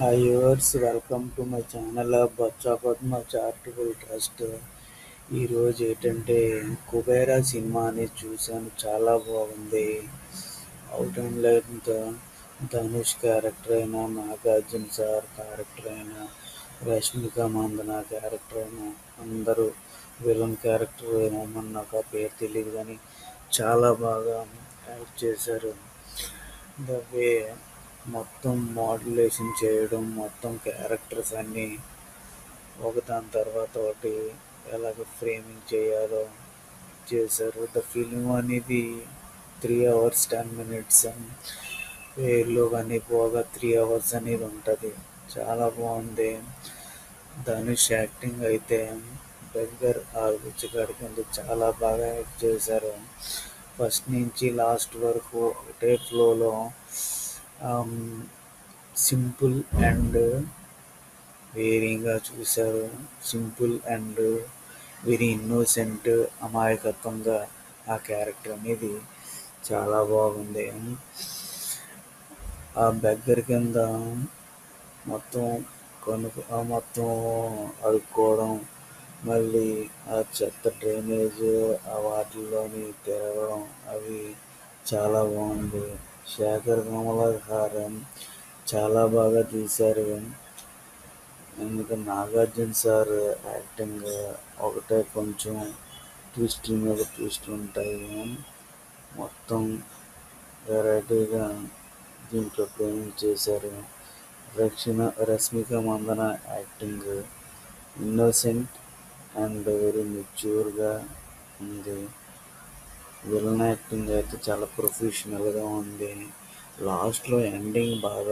Hi viewers, welcome to my channel Bachcha Padma charitable trust. ఈరోజు ఏంటంటే Kubera cinema అనేది చూశాను, చాలా బాగుంది. Out and length Dhanush character అయినా, నాగార్జున సార్ క్యారెక్టర్ అయినా, రష్మిక మందన క్యారెక్టర్ అయినా, అందరూ విలన్ క్యారెక్టర్ అయినా మన నాకు ఆ పేరు తెలియదు కానీ చాలా బాగా యాక్ట్ చేశారు. ద వే మొత్తం మోడ్యులేషన్ చేయడం, మొత్తం క్యారెక్టర్స్ అన్నీ ఒకదాని తర్వాత ఒకటి ఎలాగ ఫ్రేమింగ్ చేయాలో చేశారు. ద ఫిలిం అనేది 3 hours 10 minutes పేర్లో కానీ పోగా 3 hours అనేది ఉంటుంది. చాలా బాగుంది. ధనుష్ యాక్టింగ్ అయితే బెగ్గర్ ఆ బిచ్చగాడి కింద చాలా బాగా యాక్ట్ చేశారు. ఫస్ట్ నుంచి లాస్ట్ వరకు ఒకటే ఫ్లోలో సింపుల్ అండ్ వేరీగా చూశారు. సింపుల్ అండ్ వెరీ ఇన్నోసెంట్, అమాయకత్వంగా ఆ క్యారెక్టర్ అనేది చాలా బాగుంది. ఆ బెగ్గర్ కింద మొత్తం మొత్తం అడుక్కోవడం, మళ్ళీ ఆ చెత్త డ్రైనేజ్ ఆ వాటిల్లోని తిరగడం అవి చాలా బాగుంది. శేఖర్ కమల హారం చాలా బాగా తీశారు. ఎందుకంటే నాగార్జున సార్ యాక్టింగ్ ఒకటే కొంచెం ట్విస్ట్ మీద ట్విస్ట్ ఉంటాయి. మొత్తం వెరైటీగా దీంట్లో ప్రేమింగ్ చేశారు. Rashmika Mandanna acting innocent and very మెచ్యూర్గా ఉంది. విలన్ యాక్టింగ్ అయితే చాలా ప్రొఫెషనల్గా ఉంది. లాస్ట్లో ఎండింగ్ బాగా